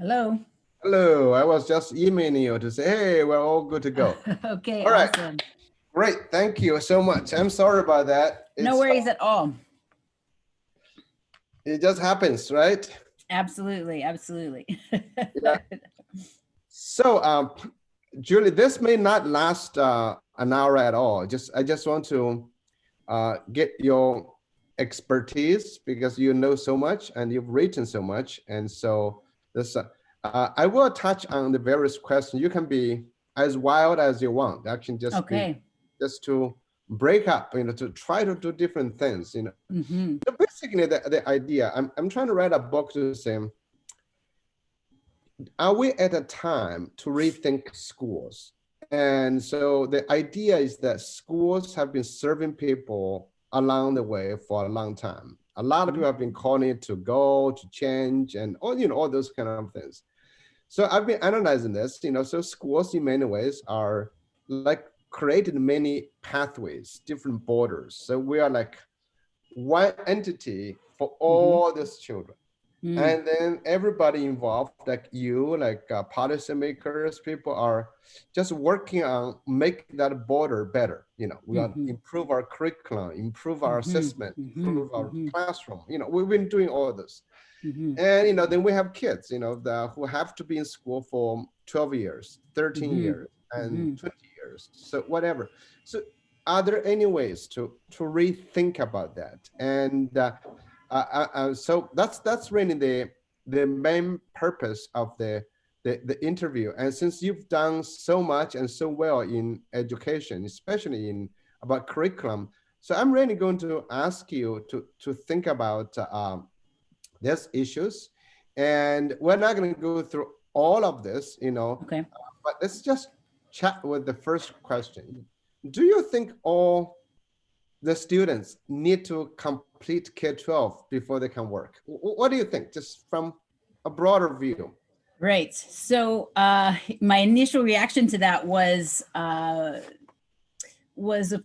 Hello. Hello, I was just emailing you to say, hey, we're all good to go. Okay, all right. awesome. Great, thank you so much. I'm sorry about that. No worries at all. It just happens, right? Absolutely, absolutely. Yeah. So, Julie, this may not last an hour at all. I just want to get your expertise because you know so much and you've written so much. And so this, I will touch on the various questions. You can be as wild as you want. Actually, just be just to break up, to try to do different things. So basically, the idea. I'm trying to write a book to say, are we at a time to rethink schools? And so the idea is that schools have been serving people along the way for a long time. A lot of people have been calling it to go, to change, and all those kind of things. So I've been analyzing this, so schools in many ways are like created many pathways, different borders. So we are like one entity for all these children. And then everybody involved, like you, like policymakers, people are just working on make that border better. We got to improve our curriculum, improve our assessment, improve our classroom. We've been doing all this. And, then we have kids, who have to be in school for 12 years, 13 years, and 20 years. So whatever. So are there any ways to rethink about that? And so that's really the main purpose of the interview. And since you've done so much and so well in education, especially in about curriculum, so I'm really going to ask you to think about these issues. And we're not going to go through all of this, but let's just chat with the first question. Do you think all the students need to complete K-12 before they can work? What do you think, just from a broader view? Right. So my initial reaction to that was of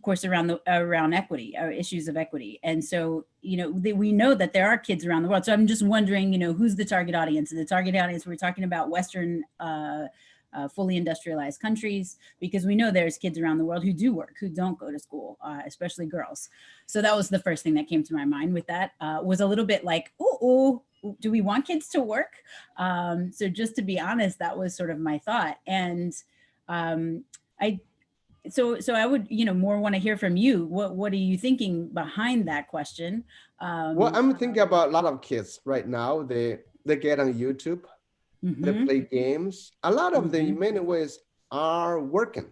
course around equity, issues of equity. And so, we know that there are kids around the world. So I'm just wondering, who's the target audience? The target audience, we're talking about Western fully industrialized countries, because we know there's kids around the world who do work, who don't go to school, especially girls. So that was the first thing that came to my mind with that. Was a little bit like, ooh, do we want kids to work? So just to be honest, that was sort of my thought. And so I would, more want to hear from you. What are you thinking behind that question? Well, I'm thinking about a lot of kids right now. They get on YouTube. They play games. A lot of them, in many ways, are working.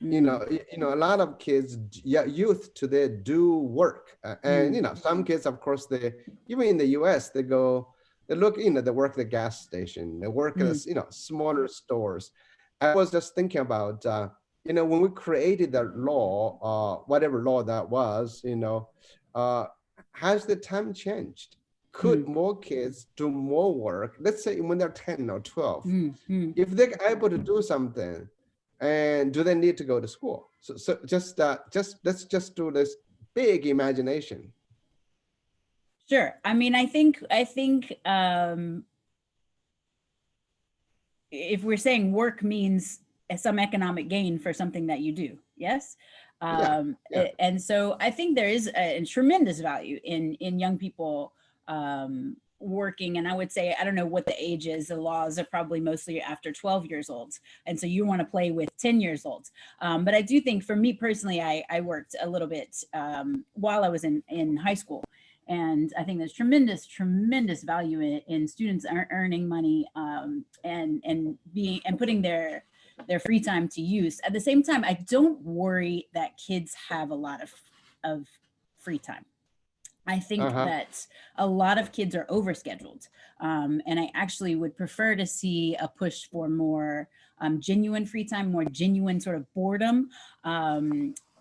A lot of kids, youth today do work, and some kids, of course, they even in the U.S. they look, they work at the gas station, they work at smaller stores. I was just thinking about, when we created that law, whatever law that was, has the time changed? Could more kids do more work? Let's say when they're 10 or 12, if they're able to do something, and do they need to go to school? So just let's just do this big imagination. Sure. I mean, I think if we're saying work means some economic gain for something that you do, yes. And so I think there is a tremendous value in young people working. And I would say, I don't know what the age is. The laws are probably mostly after 12 years old. And so you want to play with 10 years old. But I do think for me personally, I worked a little bit while I was in high school. And I think there's tremendous value in students earning money, and putting their free time to use. At the same time, I don't worry that kids have a lot of free time. I think Uh-huh. that a lot of kids are overscheduled. And I actually would prefer to see a push for more genuine free time, more genuine sort of boredom,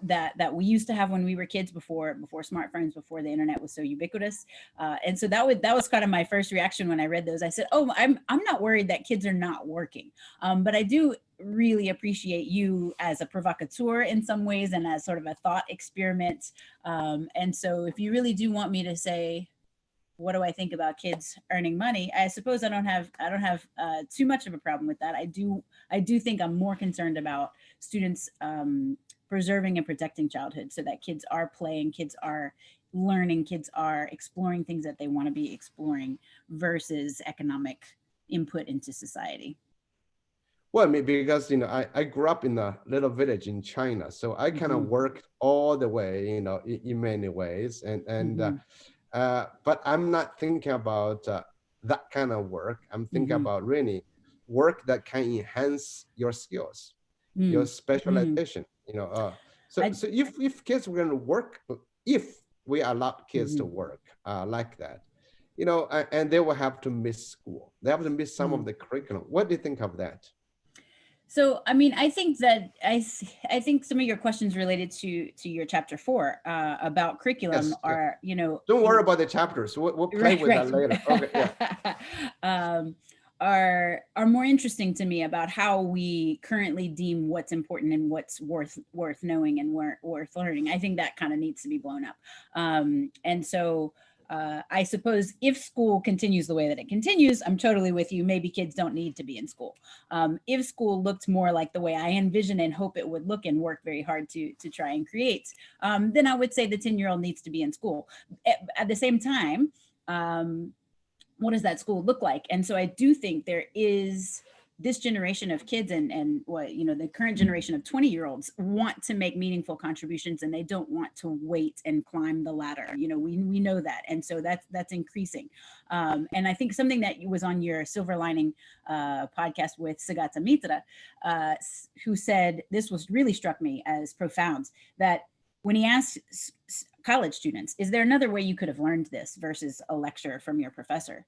that we used to have when we were kids, before smartphones, before the internet was so ubiquitous. And so that was kind of my first reaction when I read those. I said, "Oh, I'm not worried that kids are not working, but I do really appreciate you as a provocateur in some ways, and as sort of a thought experiment. And so if you really do want me to say, what do I think about kids earning money? I suppose I don't have too much of a problem with that. I do think I'm more concerned about students preserving and protecting childhood, so that kids are playing, kids are learning, kids are exploring things that they want to be exploring, versus economic input into society." Well, because I grew up in a little village in China, so I kind of Mm-hmm. worked all the way, in many ways, Mm-hmm. but I'm not thinking about that kind of work. I'm thinking Mm-hmm. about really work that can enhance your skills, your Mm-hmm. specialization. So I. if kids were going to work, if we allow kids to Mm-hmm. work like that, and they will have to miss school. They have to miss some Mm-hmm. of the curriculum. What do you think of that? So, I mean, I think that I think some of your questions related to your chapter 4 about curriculum Yes, yes. are, Don't worry about the chapters. We'll play right, with that right. later. Okay, yeah. um, are more interesting to me, about how we currently deem what's important and what's worth knowing and worth learning. I think that kind of needs to be blown up. And so I suppose if school continues the way that it continues, I'm totally with you. Maybe kids don't need to be in school. If school looked more like the way I envision and hope it would look, and work very hard to try and create, then I would say the 10-year-old needs to be in school. At the same time, um, what does that school look like? And so I do think there is this generation of kids, and what, the current generation of 20-year-olds want to make meaningful contributions, and they don't want to wait and climb the ladder. We know that. And so that's increasing. And I think something that was on your Silver Lining podcast with Sagata Mitra, who said, this was really struck me as profound, that when he asked college students, is there another way you could have learned this versus a lecture from your professor?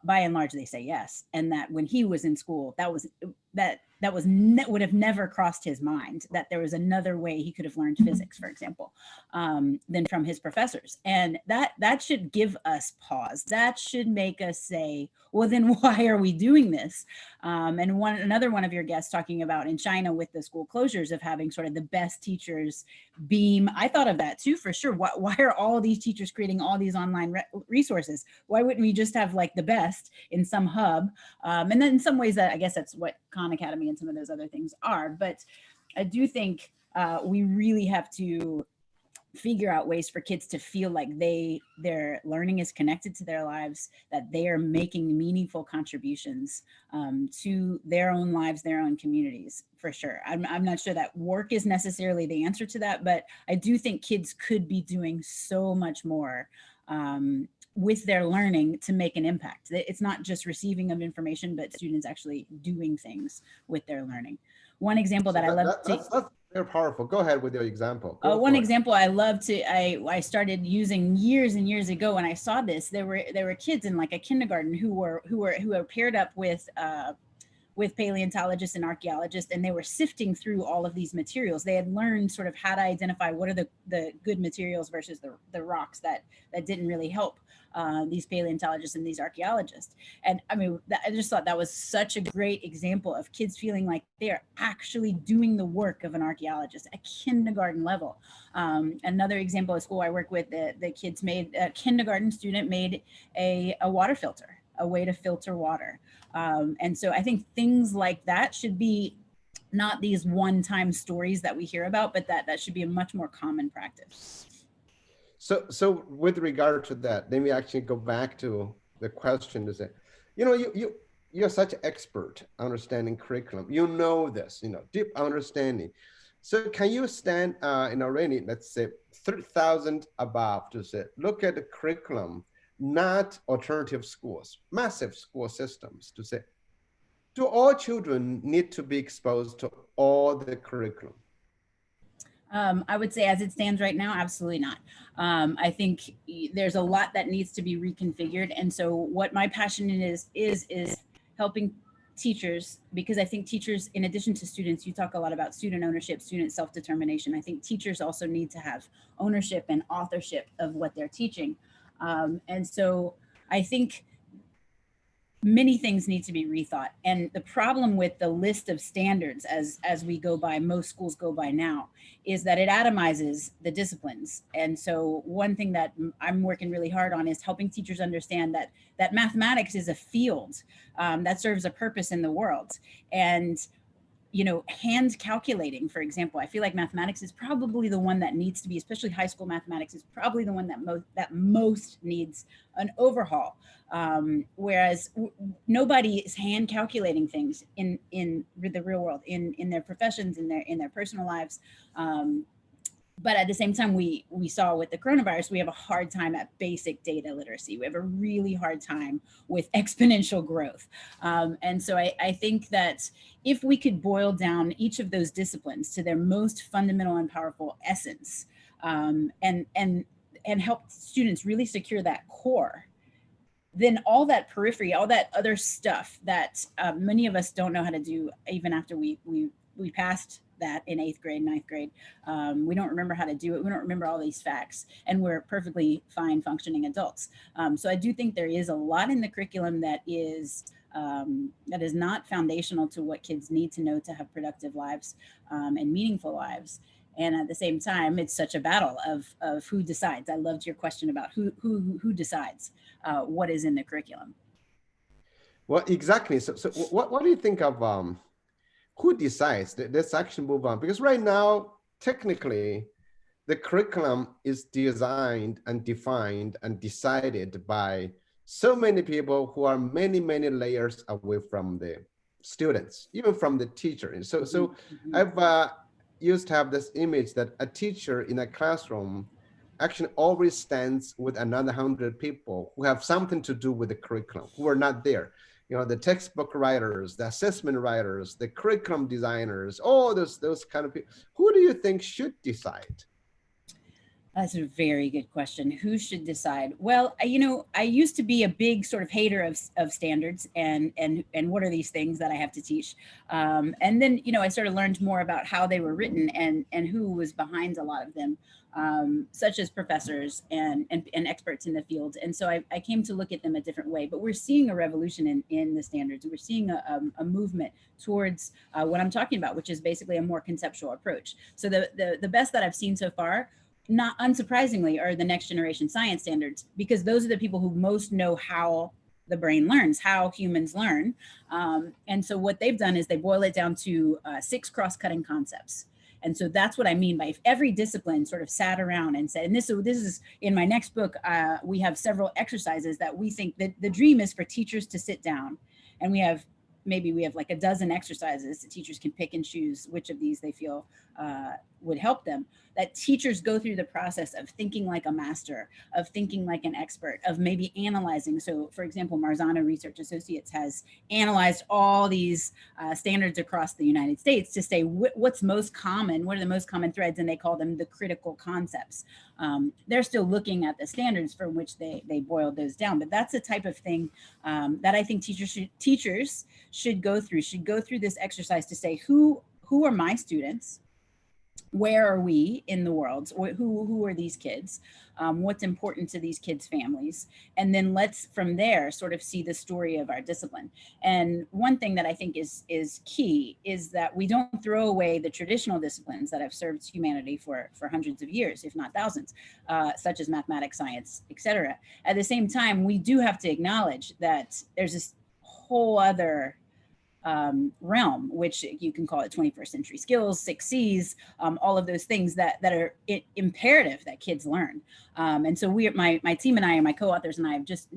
By and large, they say yes. And that when he was in school, would have never crossed his mind, that there was another way he could have learned physics, for example, than from his professors. And that should give us pause. That should make us say, well, then why are we doing this? And another one of your guests talking about in China, with the school closures, of having sort of the best teachers beam. I thought of that too, for sure. Why are all these teachers creating all these online resources? Why wouldn't we just have like the best in some hub? And then in some ways, that I guess that's what Khan Academy and some of those other things are. But I do think we really have to figure out ways for kids to feel like their learning is connected to their lives, that they are making meaningful contributions to their own lives, their own communities, for sure. I'm not sure that work is necessarily the answer to that, but I do think kids could be doing so much more with their learning to make an impact. It's not just receiving of information, but students actually doing things with their learning. One example So that I love to that's very powerful. Go ahead with your example. Go one for it. example I started using years and years ago when I saw this. There were kids in like a kindergarten who were paired up with paleontologists and archaeologists, and they were sifting through all of these materials. They had learned sort of how to identify what are the good materials versus the rocks that didn't really help these paleontologists and these archaeologists. And I mean, I just thought that was such a great example of kids feeling like they are actually doing the work of an archaeologist at kindergarten level. Another example of school I work with, the kids made, a kindergarten student made a water filter, a way to filter water. And so I think things like that should be not these one-time stories that we hear about, but that should be a much more common practice. So with regard to that, let me actually go back to the question to say, you're such an expert understanding curriculum. You know this, deep understanding. So can you stand in a range, let's say 3,000 above, to say, look at the curriculum, not alternative schools, massive school systems, to say, do all children need to be exposed to all the curriculum? I would say as it stands right now, absolutely not. I think there's a lot that needs to be reconfigured. And so what my passion is helping teachers, because I think teachers, in addition to students, you talk a lot about student ownership, student self-determination. I think teachers also need to have ownership and authorship of what they're teaching. And so I think many things need to be rethought. And the problem with the list of standards as we go by, most schools go by now, is that it atomizes the disciplines. And so one thing that I'm working really hard on is helping teachers understand that mathematics is a field that serves a purpose in the world. And hand calculating, for example, I feel like mathematics is probably the one that needs to be, especially high school mathematics, is probably the one that most needs an overhaul. Whereas nobody is hand calculating things in the real world, in their professions, in their personal lives. But at the same time, we saw with the coronavirus, we have a hard time at basic data literacy. We have a really hard time with exponential growth. And so I think that if we could boil down each of those disciplines to their most fundamental and powerful essence, and help students really secure that core, then all that periphery, all that other stuff that many of us don't know how to do, even after we passed that in 8th grade, 9th grade. We don't remember how to do it. We don't remember all these facts, and we're perfectly fine functioning adults. So I do think there is a lot in the curriculum that is not foundational to what kids need to know to have productive lives and meaningful lives. And at the same time, it's such a battle of who decides. I loved your question about who decides what is in the curriculum. Well, exactly. So what do you think of who decides? Let's actually move on, because right now, technically, the curriculum is designed and defined and decided by so many people who are many, many layers away from the students, even from the teacher. So Mm-hmm. I've used to have this image that a teacher in a classroom actually always stands with another 100 people who have something to do with the curriculum, who are not there. The textbook writers, the assessment writers, the curriculum designers, all those kind of people. Who do you think should decide? That's a very good question. Who should decide? Well, I used to be a big sort of hater of standards and what are these things that I have to teach. And then, I sort of learned more about how they were written and who was behind a lot of them, such as professors and experts in the field. And so I came to look at them a different way. But we're seeing a revolution in the standards. We're seeing a movement towards what I'm talking about, which is basically a more conceptual approach. So the best that I've seen so far, not unsurprisingly, are the next generation science standards, because those are the people who most know how the brain learns, how humans learn. And so what they've done is they boil it down to 6 cross-cutting concepts. And so that's what I mean by, if every discipline sort of sat around and said, and this is in my next book, we have several exercises that we think that the dream is for teachers to sit down, and we have like a dozen exercises that teachers can pick and choose which of these they feel would help them, that teachers go through the process of thinking like a master, of thinking like an expert, of maybe analyzing. So for example, Marzano Research Associates has analyzed all these standards across the United States to say what's most common, what are the most common threads, and they call them the critical concepts. They're still looking at the standards from which they boiled those down, but that's the type of thing that I think teachers should go through this exercise to say, who are my students? Where are we in the world? Who are these kids? What's important to these kids' families? And then let's, from there, sort of see the story of our discipline. And one thing that I think is key is that we don't throw away the traditional disciplines that have served humanity for hundreds of years, if not thousands, such as mathematics, science, etc. At the same time, we do have to acknowledge that there's this whole other realm, which you can call it 21st century skills, 6 C's, all of those things that are imperative that kids learn. And so my team and I, and my co-authors and I, have just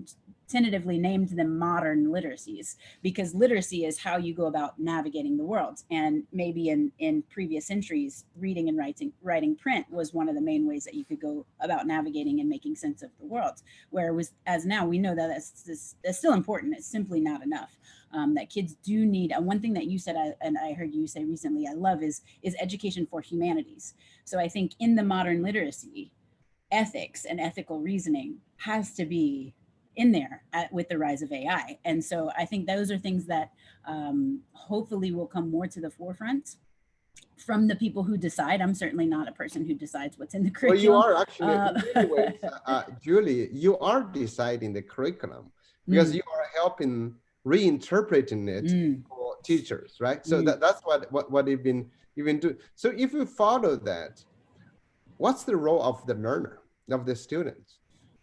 tentatively named them modern literacies, because literacy is how you go about navigating the world. And maybe in previous centuries, reading and writing print was one of the main ways that you could go about navigating and making sense of the world. Where it was, as now we know that that's still important. It's simply not enough. That kids do need. And one thing that you said, and I heard you say recently, I love is education for humanities. So I think in the modern literacy, ethics and ethical reasoning has to be in there with the rise of AI. And so I think those are things that hopefully will come more to the forefront from the people who decide. I'm certainly not a person who decides what's in the Well, you curriculum. are actually, in many ways, Julie, you are deciding the curriculum because you are helping reinterpreting it for teachers, right? So that's what you've been doing. So if you follow that, what's the role of the learner, of the students?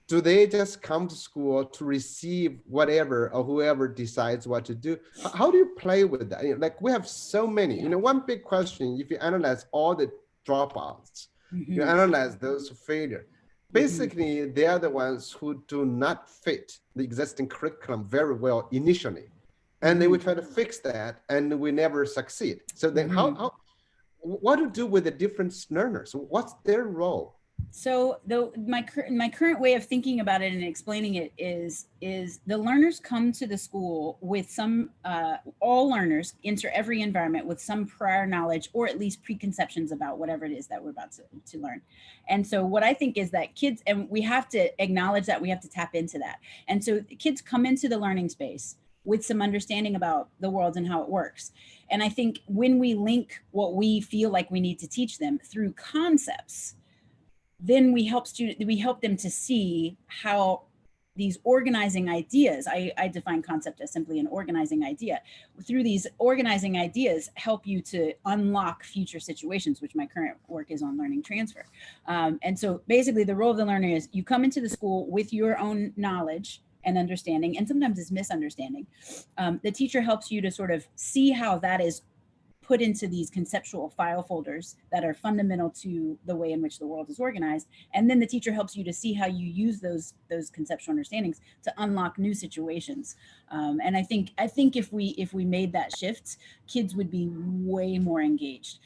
Do they just come to school to receive whatever or whoever decides what to do? How do you play with that? You know, like we have so many, you know, one big question, if you analyze all the dropouts, you analyze those who failure, basically they are the ones who do not fit the existing curriculum very well initially. And they will try to fix that and we never succeed. So then what to do with the different learners? What's their role? So my current way of thinking about it and explaining it is the learners come to the school with some all learners enter every environment with some prior knowledge or at least preconceptions about whatever it is that we're about to learn. And so what I think is that kids, and we have to acknowledge that, we have to tap into that. And so kids come into the learning space with some understanding about the world and how it works. And I think when we link what we feel like we need to teach them through concepts, then we help them to see how these organizing ideas, I define concept as simply an organizing idea. Through these organizing ideas help you to unlock future situations, which my current work is on learning transfer. And so basically the role of the learner is you come into the school with your own knowledge and understanding, and sometimes it's misunderstanding. The teacher helps you to sort of see how that is put into these conceptual file folders that are fundamental to the way in which the world is organized. And then the teacher helps you to see how you use those conceptual understandings to unlock new situations. And I think if we made that shift, kids would be way more engaged.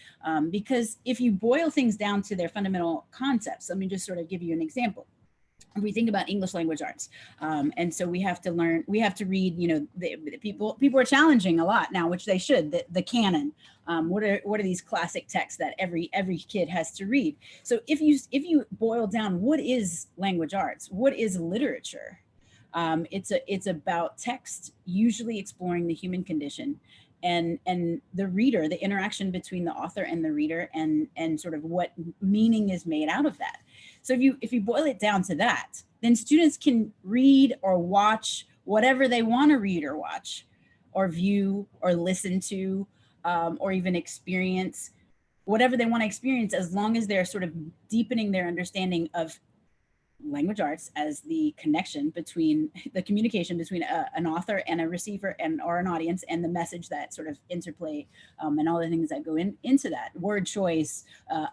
Because if you boil things down to their fundamental concepts, let me just sort of give you an example. We think about English language arts. And so we have to read, you know, the people are challenging a lot now, which they should, the canon. What are these classic texts that every kid has to read? So if you boil down, what is language arts? What is literature? It's about text, usually exploring the human condition and the reader, the interaction between the author and the reader, and sort of what meaning is made out of that. So if you boil it down to that, then students can read or watch whatever they want to read or watch, or view or listen to, or even experience whatever they want to experience, as long as they're sort of deepening their understanding of language arts as the connection between the communication between an author and a receiver or an audience, and the message that sort of interplay, and all the things that go into that. Word choice,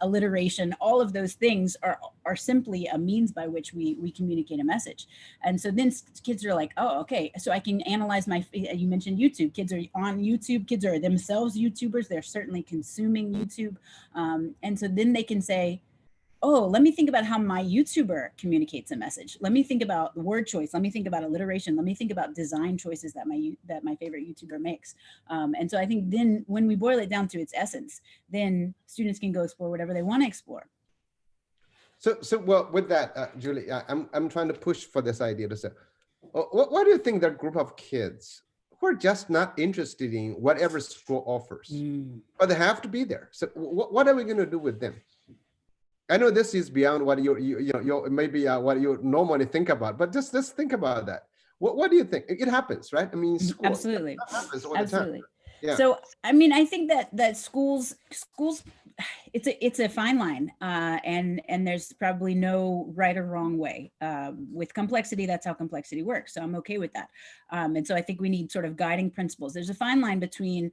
alliteration, all of those things are simply a means by which we communicate a message. And so then kids are like, oh, okay, so I can analyze you mentioned YouTube. Kids are on YouTube. Kids are themselves YouTubers. They're certainly consuming YouTube. And so then they can say, oh, let me think about how my YouTuber communicates a message. Let me think about the word choice. Let me think about alliteration. Let me think about design choices that my favorite YouTuber makes. And so I think then when we boil it down to its essence, then students can go explore whatever they want to explore. So well, with that, Julie, I'm trying to push for this idea to say, what do you think that group of kids who are just not interested in whatever school offers, but they have to be there? So what are we going to do with them? I know this is beyond what you maybe what you normally think about, but just think about that. What do you think? It happens, right? I mean, school, absolutely, happens all absolutely. The time. Yeah. So I mean, I think that schools, it's a fine line, and there's probably no right or wrong way. With complexity, that's how complexity works. So I'm okay with that. And so I think we need sort of guiding principles. There's a fine line between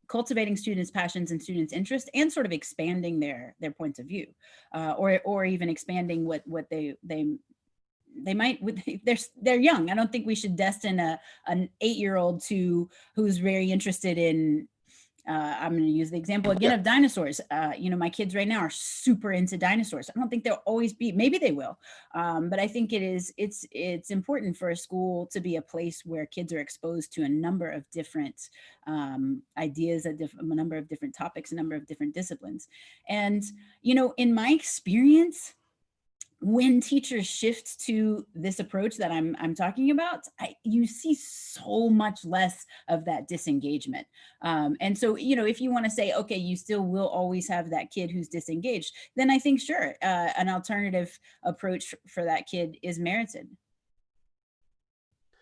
cultivating students' passions and students' interest, and sort of expanding their points of view, or even expanding what they they might, they're young. I don't think we should destine an 8-year-old who's very interested in, I'm going to use the example again of dinosaurs. My kids right now are super into dinosaurs. I don't think they'll always be, maybe they will. But I think it's important for a school to be a place where kids are exposed to a number of different ideas, a number of different topics, a number of different disciplines. And, in my experience, when teachers shift to this approach that I'm talking about, you see so much less of that disengagement. And so, if you want to say, okay, you still will always have that kid who's disengaged, then I think, sure, an alternative approach for that kid is merited.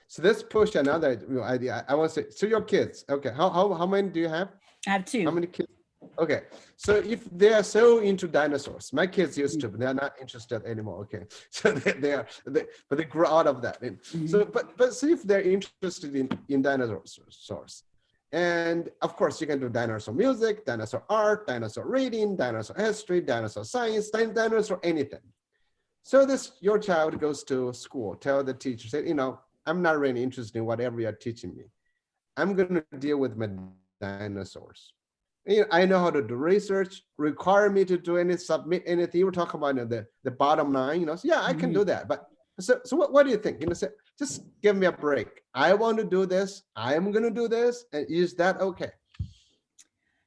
So let's push another idea. I want to say, so your kids, okay, how many do you have? I have 2. How many kids? Okay, so if they are so into dinosaurs, my kids used to, but they're not interested anymore. Okay, so but they grew out of that. So, but see if they're interested in dinosaurs, and of course you can do dinosaur music, dinosaur art, dinosaur reading, dinosaur history, dinosaur science, dinosaur anything. So your child goes to school, tell the teacher, say, I'm not really interested in whatever you're teaching me. I'm going to deal with my dinosaurs. I know how to do research, require me to do submit anything. You were talking about the bottom line, so yeah, I can do that. But so what do you think? Just give me a break. I want to do this. I'm going to do this. And is that okay?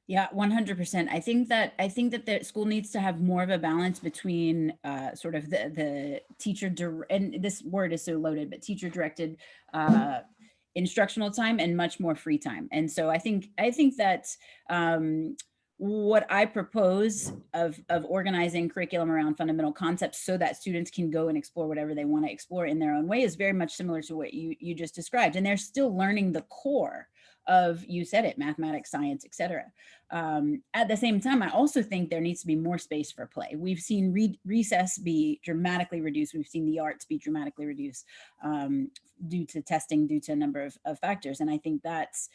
Yeah, 100%. I think that the school needs to have more of a balance between sort of the teacher, and this word is so loaded, but teacher directed instructional time and much more free time. And so I think that what I propose of organizing curriculum around fundamental concepts so that students can go and explore whatever they want to explore in their own way is very much similar to what you just described. And they're still learning the core of, you said it, mathematics, science, etc. At the same time, I also think there needs to be more space for play. We've seen recess be dramatically reduced. We've seen the arts be dramatically reduced due to testing, due to a number of factors. And I think that's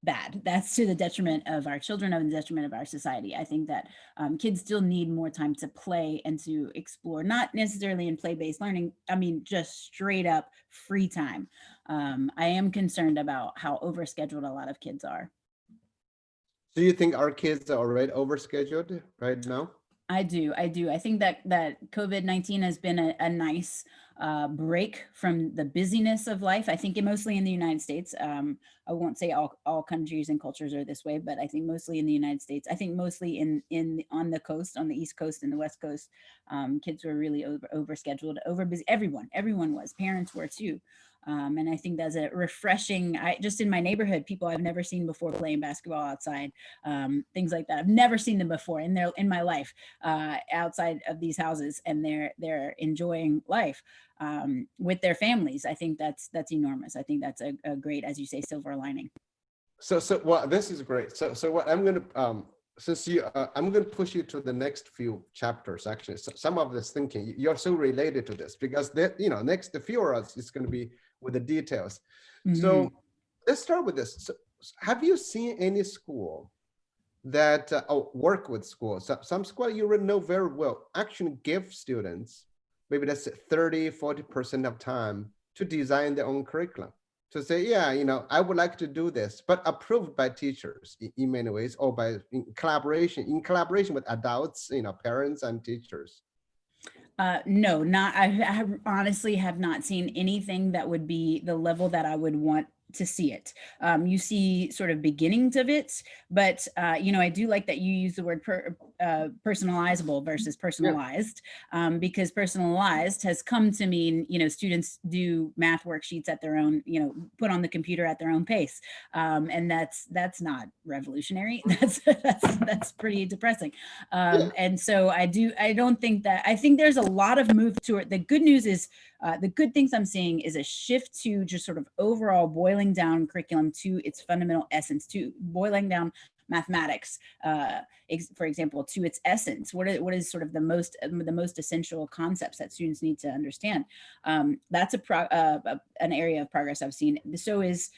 bad. That's to the detriment of our children, and the detriment of our society. I think that kids still need more time to play and to explore, not necessarily in play-based learning. I mean, just straight up free time. I am concerned about how overscheduled a lot of kids are. Do you think our kids are already overscheduled right now? I do. I think that COVID-19 has been a nice break from the busyness of life. I think mostly in the United States. I won't say all countries and cultures are this way, but I think mostly in the United States. I think mostly on the coast, on the East Coast and the West Coast, kids were really overscheduled, overbusy. Everyone was. Parents were too. And I think that's a refreshing, just in my neighborhood, people I've never seen before playing basketball outside, things like that. I've never seen them before in my life outside of these houses, and they're enjoying life with their families. I think that's enormous. I think that's a great, as you say, silver lining. So well, this is great. So what I'm going to I'm going to push you to the next few chapters. Actually, so some of this thinking you're so related to this, because next the few hours is going to be with the details. So let's start with this. So have you seen any school that work with schools? So some school you already know very well actually give students maybe that's 30-40% of time to design their own curriculum, to say, yeah, I would like to do this, but approved by teachers in many ways, or in collaboration with adults, parents and teachers. No, I honestly have not seen anything that would be the level that I would want to see it. You see sort of beginnings of it, but I do like that you use the word personalizable versus personalized, because personalized has come to mean, students do math worksheets at their own, put on the computer at their own pace. And that's not revolutionary. That's pretty depressing. And so I think there's a lot of move to it. The good news is, the good things I'm seeing is a shift to just sort of overall boiling down curriculum to its fundamental essence, to boiling down mathematics, for example, to its essence. What is sort of the most essential concepts that students need to understand? That's an area of progress I've seen. So is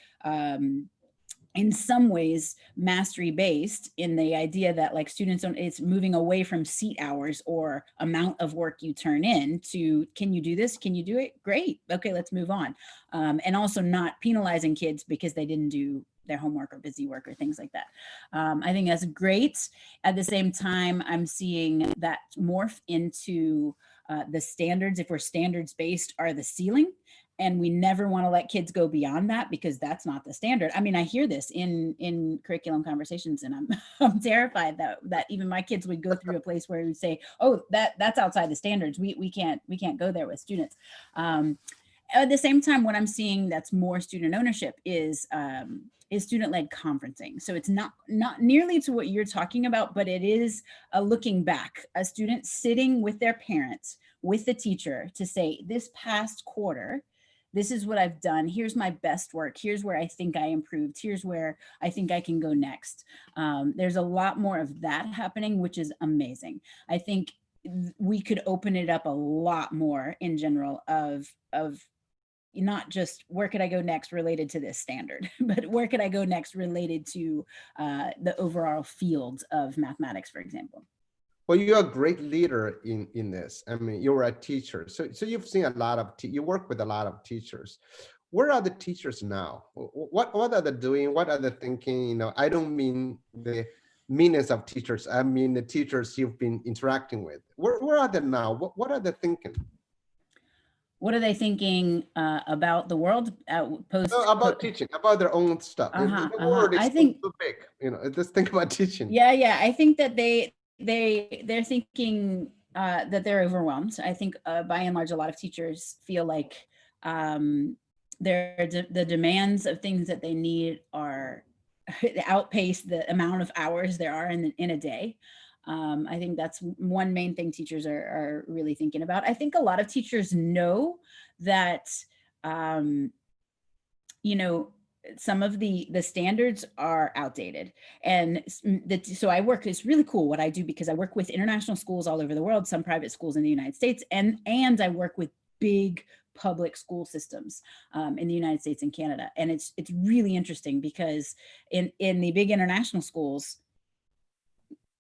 in some ways mastery based, in the idea that like students don't, it's moving away from seat hours or amount of work you turn in to, can you do this, can you do it, great, okay, let's move on. And also not penalizing kids because they didn't do their homework or busy work or things like that. I think that's great. At the same time, I'm seeing that morph into the standards, if we're standards based, are the ceiling, and we never want to let kids go beyond that because that's not the standard. I mean, I hear this in curriculum conversations, and I'm I'm terrified that even my kids would go through a place where we say, oh, that's outside the standards, we can't go there with students. At the same time, what I'm seeing that's more student ownership is student-led conferencing. So it's not nearly to what you're talking about, but it is a looking back, a student sitting with their parents, with the teacher, to say, this past quarter, this is what I've done. Here's my best work. Here's where I think I improved. Here's where I think I can go next. There's a lot more of that happening, which is amazing. I think we could open it up a lot more in general of not just where could I go next related to this standard, but where could I go next related to the overall field of mathematics, for example. Well, you're a great leader in this. I mean, you're a teacher, so you've seen a lot of you work with a lot of teachers. Where are the teachers now? What are they doing? What are they thinking? You know, I don't mean the meanness of teachers. I mean the teachers you've been interacting with. Where are they now? What are they thinking? What are they thinking about the world No, about teaching, about their own stuff. The world is I think too big. You know, just think about teaching. Yeah, I think that they're thinking that they're overwhelmed. I think by and large, a lot of teachers feel like the demands of things that they need are outpace the amount of hours there are in a day. I think that's one main thing teachers are really thinking about. I think a lot of teachers know that, you know, some of the standards are outdated, and so I work, it's really cool what I do because I work with international schools all over the world, some private schools in the United States, and I work with big public school systems in the United States and Canada. And it's really interesting because in the big international schools,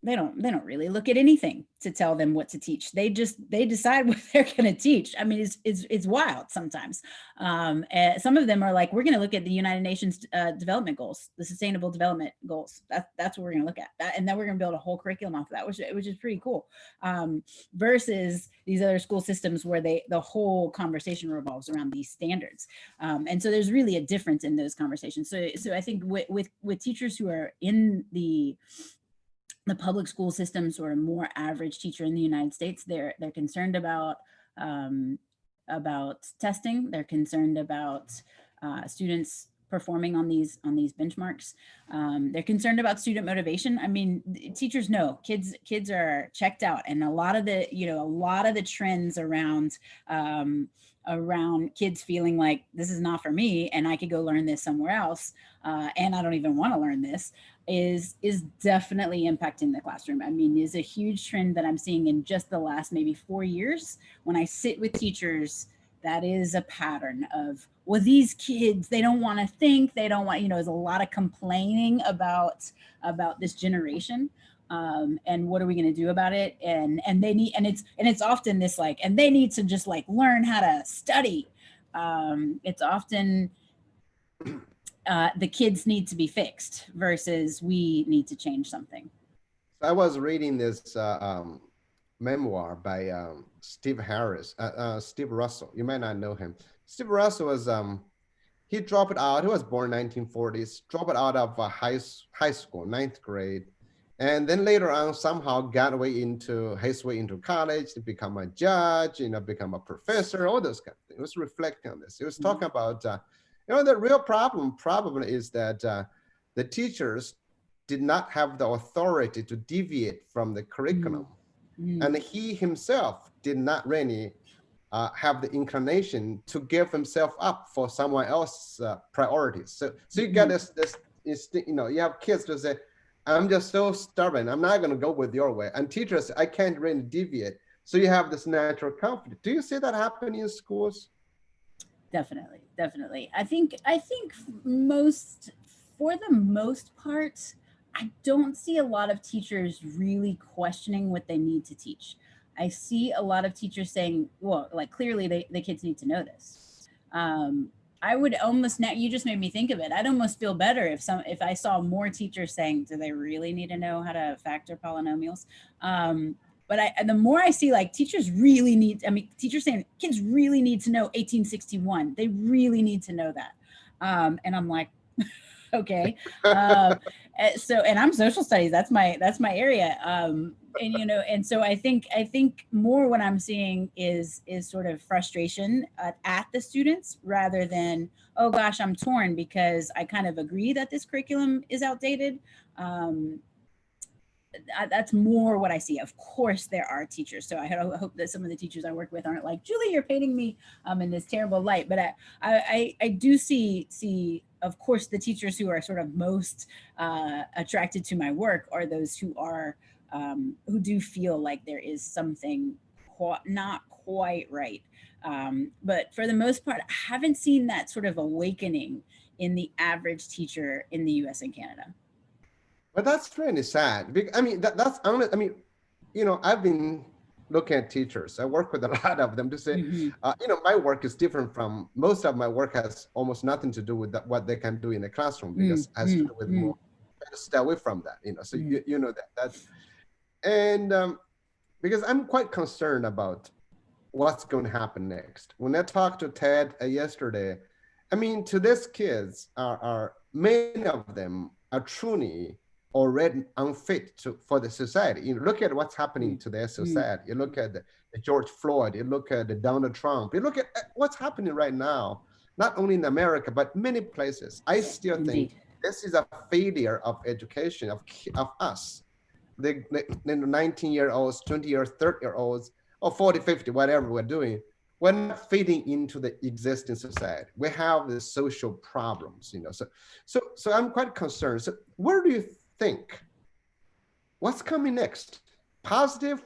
they don't really look at anything to tell them what to teach. They decide what they're going to teach. I mean, it's wild sometimes. Some of them are like, we're going to look at the United Nations development goals, the Sustainable Development Goals. That's what we're going to look at, and then we're going to build a whole curriculum off of that, which is pretty cool. Versus these other school systems where the whole conversation revolves around these standards, and so there's really a difference in those conversations. So I think with teachers who are in the public school systems, or a more average teacher in the United States, they're concerned about testing. They're concerned about students performing on these benchmarks. They're concerned about student motivation. I mean, teachers know kids are checked out, and a lot of the trends around kids feeling like this is not for me and I could go learn this somewhere else, and I don't even want to learn this, is definitely impacting the classroom. I mean, is a huge trend that I'm seeing in just the last maybe 4 years. When I sit with teachers, that is a pattern of, well, these kids, they don't want to think, they don't want, there's a lot of complaining about this generation. And what are we going to do about it? And they need, and it's often this like, and they need to just like learn how to study. It's often the kids need to be fixed versus we need to change something. I was reading this memoir by Steve Russell. You might not know him. Steve Russell was he dropped out. He was born 1940s. Dropped out of high school, ninth grade, and then later on somehow got his way into college to become a judge, become a professor, all those kind of things. He was reflecting on this. He was talking about the real problem probably is that the teachers did not have the authority to deviate from the curriculum. And he himself did not really have the inclination to give himself up for someone else's priorities. So you get this you have kids to say, I'm just so stubborn, I'm not going to go with your way. And teachers, I can't really deviate. So you have this natural conflict. Do you see that happening in schools? Definitely. I think most for the most part, I don't see a lot of teachers really questioning what they need to teach. I see a lot of teachers saying, well, like clearly the kids need to know this. I would almost now, you just made me think of it. I'd almost feel better if I saw more teachers saying, do they really need to know how to factor polynomials? But the more I see like teachers really need, I mean, teachers saying kids really need to know 1861. They really need to know that. And I'm like, okay. And I'm social studies. That's my area. And and so I think more what I'm seeing is sort of frustration at the students rather than, oh gosh, I'm torn because I kind of agree that this curriculum is outdated. That's more what I see. Of course, there are teachers. So I hope that some of the teachers I work with aren't like, Julie, you're painting me in this terrible light. But I do see, of course, the teachers who are sort of most attracted to my work are those who are who do feel like there is something not quite right. But for the most part, I haven't seen that sort of awakening in the average teacher in the US and Canada. But that's really sad. I mean, that's honest. I mean, I've been looking at teachers. I work with a lot of them to say, my work is different from most of my work has almost nothing to do with what they can do in the classroom because it has to do with more, stay away from that, So you know that's, and because I'm quite concerned about what's going to happen next. When I talked to Ted yesterday, I mean, today's kids are many of them are truly already unfit for the society. Look at what's happening to their society. You look at the George Floyd, you look at the Donald Trump, you look at what's happening right now, not only in America, but many places. I still think this is a failure of education, of us, the 19-year-olds, 20-year-olds, 30-year-olds, or 40, 50, whatever we're doing. We're not fitting into the existing society. We have the social problems, So I'm quite concerned. So where do you think? What's coming next? Positive?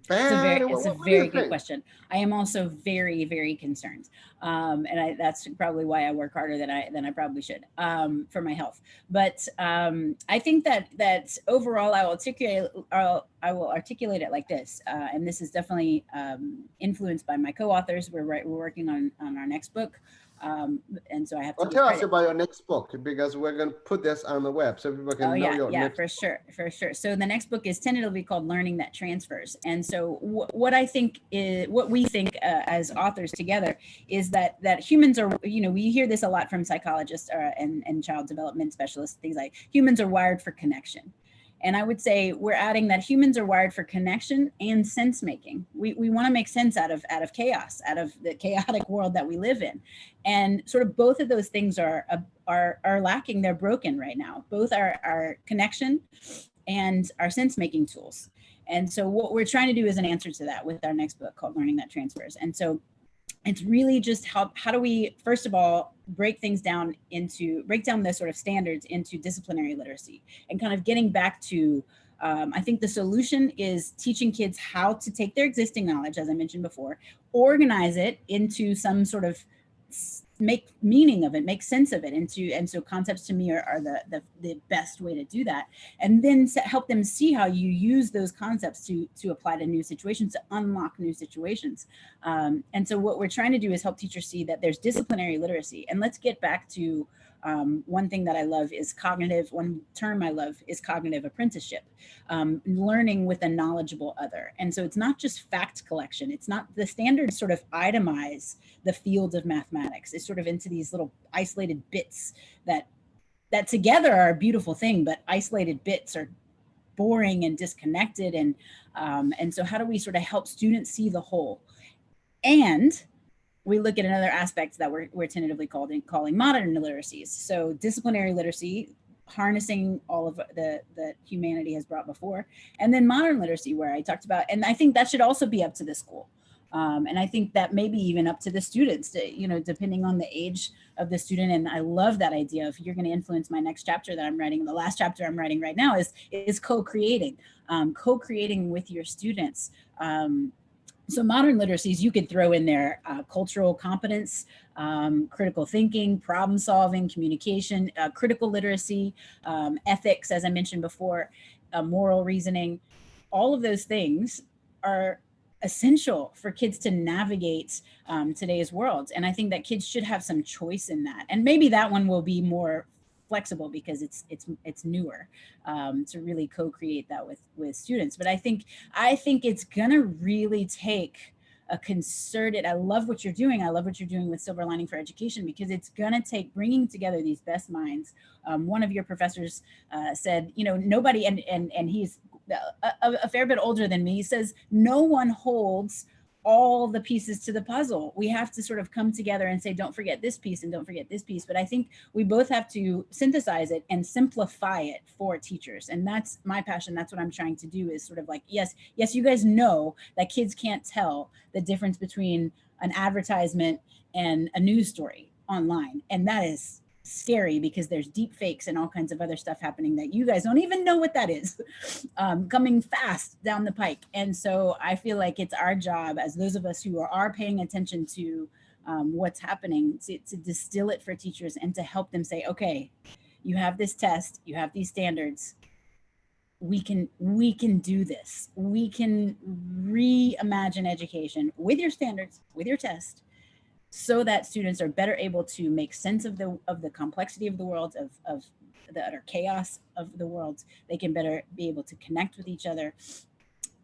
Bad? It's a very good question. I am also very, very concerned, and that's probably why I work harder than I probably should for my health. But I think that overall, I will articulate it like this, and this is definitely influenced by my co-authors. We're working on our next book. And so I have to tell us about your next book because we're going to put this on the web so people can know your next book. For sure. So the next book is tentatively called Learning That Transfers. And so what we think as authors together is that humans are, we hear this a lot from psychologists and child development specialists, things like humans are wired for connection. And I would say we're adding that humans are wired for connection and sense making. We want to make sense out of chaos, out of the chaotic world that we live in. And sort of both of those things are lacking. They're broken right now, both our connection and our sense making tools. And so what we're trying to do is an answer to that with our next book called Learning That Transfers. And so it's really just how do we, first of all, break down the sort of standards into disciplinary literacy and kind of getting back to, I think the solution is teaching kids how to take their existing knowledge, as I mentioned before, organize it into some sort of make meaning of it, make sense of it and so concepts to me are the best way to do that. And then help them see how you use those concepts to apply to new situations, to unlock new situations. And so what we're trying to do is help teachers see that there's disciplinary literacy. And let's get back to one thing that I love is one term I love is cognitive apprenticeship, learning with a knowledgeable other. And so it's not just fact collection. It's not the standards sort of itemize the field of mathematics. It's sort of into these little isolated bits that together are a beautiful thing, but isolated bits are boring and disconnected. And so how do we sort of help students see the whole? And we look at another aspect that we're tentatively calling modern literacies. So disciplinary literacy, harnessing all of that humanity has brought before, and then modern literacy, where I talked about, and I think that should also be up to the school. And I think that maybe even up to the students, depending on the age of the student. And I love that idea of you're going to influence my next chapter that I'm writing. The last chapter I'm writing right now is co-creating with your students. So modern literacies, you could throw in there cultural competence, critical thinking, problem solving, communication, critical literacy, ethics, as I mentioned before, moral reasoning. All of those things are essential for kids to navigate today's world. And I think that kids should have some choice in that. And maybe that one will be more flexible because it's newer to really co-create that with students. But I think it's gonna really take a concerted. I love what you're doing. I love what you're doing with Silver Lining for Education, because it's gonna take bringing together these best minds. One of your professors said, nobody, and he's a fair bit older than me, says no one holds all the pieces to the puzzle. We have to sort of come together and say, don't forget this piece and don't forget this piece. But I think we both have to synthesize it and simplify it for teachers. And that's my passion. That's what I'm trying to do, is sort of like, yes, you guys know that kids can't tell the difference between an advertisement and a news story online. And that is scary, because there's deep fakes and all kinds of other stuff happening that you guys don't even know what that is, coming fast down the pike. And so I feel like it's our job, as those of us who are paying attention to what's happening, to distill it for teachers and to help them say, okay, you have this test, you have these standards, we can do this. We can reimagine education with your standards, with your test, so that students are better able to make sense of the complexity of the world, of the utter chaos of the world. They can better be able to connect with each other,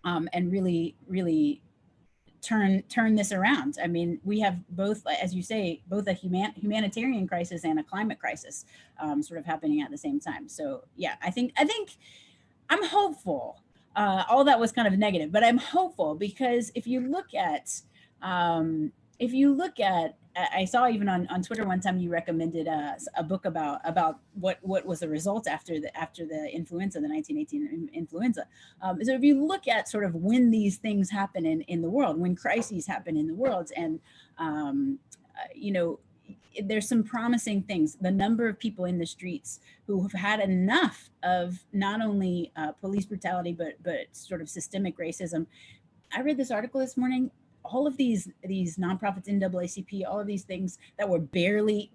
and really turn this around. I mean, we have both, as you say, both a humanitarian crisis and a climate crisis sort of happening at the same time. So yeah, I think I'm hopeful. All that was kind of negative, but I'm hopeful, because if you look at I saw even on Twitter one time you recommended a book about what was the result after the influenza, the 1918 influenza. So if you look at sort of when these things happen in the world, when crises happen in the world, and there's some promising things. The number of people in the streets who have had enough of not only police brutality but sort of systemic racism. I read this article this morning. All of these nonprofits, NAACP, all of these things that were barely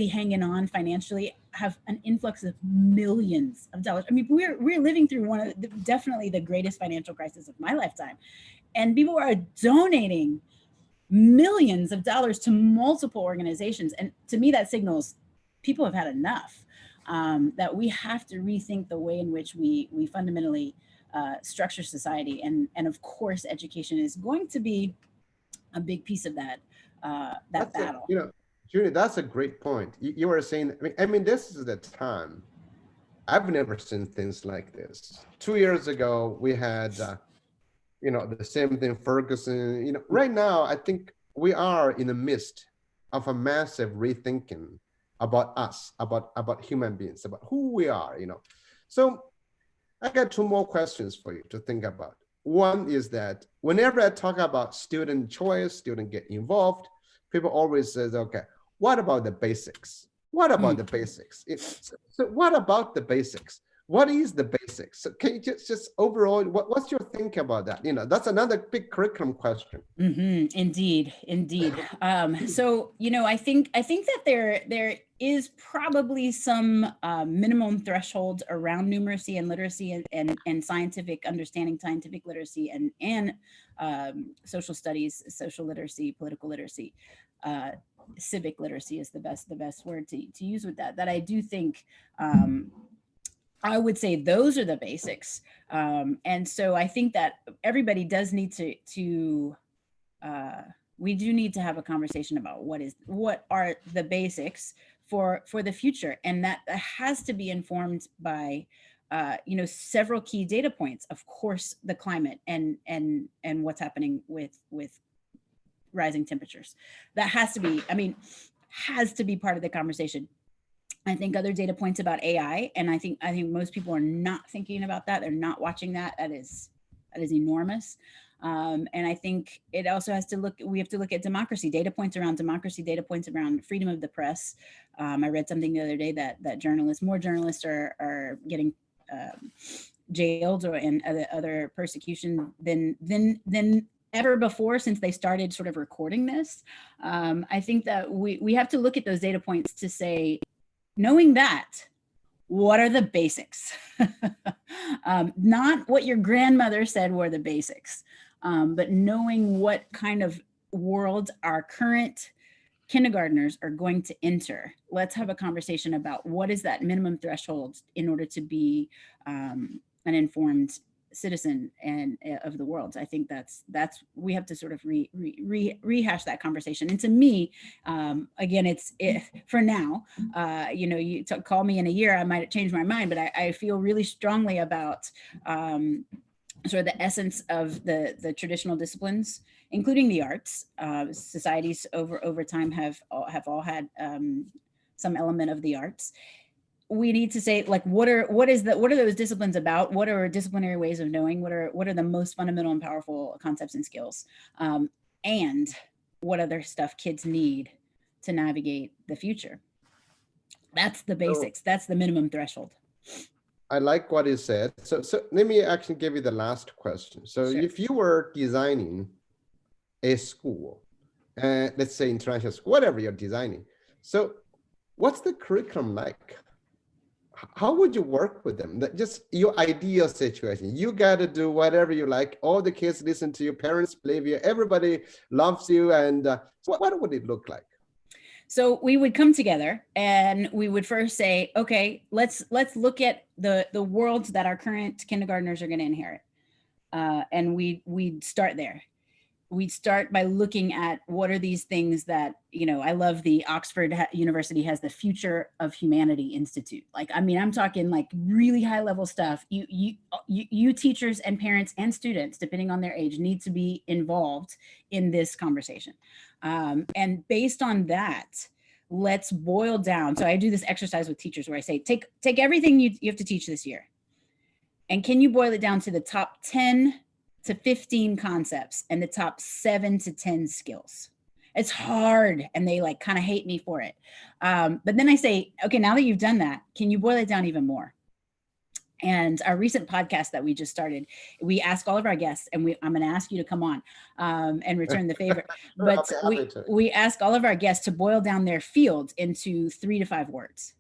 hanging on financially, have an influx of millions of dollars. I mean, we're living through one of definitely the greatest financial crisis of my lifetime, and people are donating millions of dollars to multiple organizations. And to me, that signals people have had enough. That we have to rethink the way in which we fundamentally structure society, and of course, education is going to be a big piece of that battle. Julie, that's a great point. You were saying, I mean, this is the time. I've never seen things like this. 2 years ago, we had, the same thing, Ferguson. Right now, I think we are in the midst of a massive rethinking about us, about human beings, about who we are. So I got two more questions for you to think about. One is that whenever I talk about student choice, student get involved, people always say, okay, what about the basics? What about the basics? So what about the basics? What is the basics? So can you just overall, what's your thinking about that? That's another big curriculum question. Mm-hmm. Indeed. So, I think that there is probably some minimum thresholds around numeracy and literacy and scientific understanding, scientific literacy, and social studies, social literacy, political literacy. Civic literacy is the best word to use with that. That I do think I would say those are the basics. And so I think that everybody does need to we do need to have a conversation about what are the basics for the future. And that has to be informed by several key data points. Of course, the climate and what's happening with rising temperatures. That has to be part of the conversation. I think other data points about AI, and I think most people are not thinking about that. They're not watching that. That is enormous. And I think it also we have to look at democracy, data points around democracy, data points around freedom of the press. I read something the other day that more journalists are getting jailed or in other persecution than ever before since they started sort of recording this. I think that we have to look at those data points to say, knowing that, what are the basics? Not what your grandmother said were the basics, but knowing what kind of world our current kindergartners are going to enter. Let's have a conversation about what is that minimum threshold in order to be an informed citizen and of the world. I think that's we have to sort of rehash that conversation. And to me, again, for now, you know, you call me in a year, I might change my mind, but I feel really strongly about sort of the essence of the traditional disciplines, including the arts. Societies over time have all had some element of the arts. We need to say, like, what are those disciplines about? What are disciplinary ways of knowing? What are the most fundamental and powerful concepts and skills? And what other stuff kids need to navigate the future? That's the basics. That's the minimum threshold. I like what you said. So let me actually give you the last question. So sure. If you were designing a school, let's say international school, whatever you're designing, so what's the curriculum like? How would you work with them? Just your ideal situation. You got to do whatever you like. All the kids listen to you, parents believe you, everybody loves you. And so what would it look like? So we would come together and we would first say, okay, let's look at the worlds that our current kindergartners are going to inherit. And we'd start there. We'd start by looking at what are these things that, you know, I love the Oxford University has the Future of Humanity Institute. Like, I mean, I'm talking like really high level stuff. You teachers and parents and students, depending on their age, need to be involved in this conversation. And based on that, let's boil down. So I do this exercise with teachers where I say, take everything you have to teach this year. And can you boil it down to the top 10 to 15 concepts and the top 7 to 10 skills? It's hard and they like kind of hate me for it. But then I say, okay, now that you've done that, can you boil it down even more? And our recent podcast that we just started, we ask all of our guests, and I'm going to ask you to come on and return the favor. But we ask all of our guests to boil down their field into 3 to 5 words.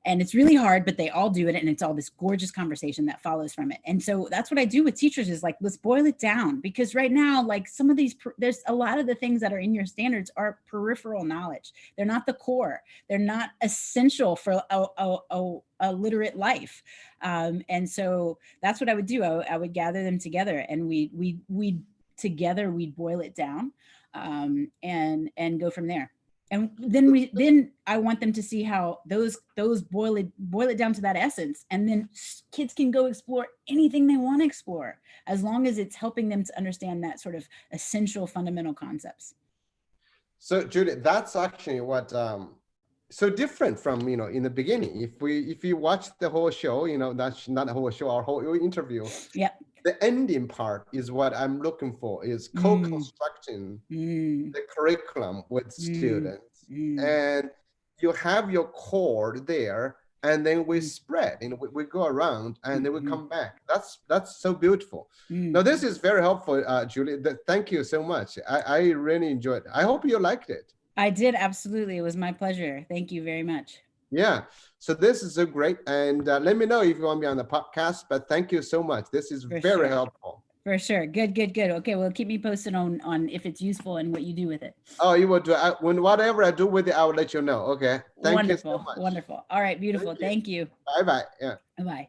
And it's really hard, but they all do it. And it's all this gorgeous conversation that follows from it. And so that's what I do with teachers is like, let's boil it down, because right now, like some of these, there's a lot of the things that are in your standards are peripheral knowledge. They're not the core. They're not essential for a literate life. And so that's what I would do. I would gather them together and we'd boil it down and go from there. And then I want them to see how those boil it down to that essence. And then kids can go explore anything they want to explore, as long as it's helping them to understand that sort of essential fundamental concepts. So Judith, that's actually what, so different from, in the beginning, if you watch the whole show, that's not the whole show, our whole interview. Yeah. The ending part is what I'm looking for, is co-constructing the curriculum with students. And you have your core there, and then we spread, we go around and then we come back. That's so beautiful. Now, this is very helpful, Julie. Thank you so much. I really enjoyed it. I hope you liked it. I did, absolutely. It was my pleasure. Thank you very much. Yeah, so this is so great. And let me know if you want to be on the podcast, but thank you so much. This is very helpful. For sure. Good. Okay, well, keep me posted on if it's useful and what you do with it. Oh, you will do. Whatever I do with it, I will let you know. Okay. Thank you so much. Wonderful. All right, beautiful. Thank you. Bye-bye. Yeah. Bye-bye.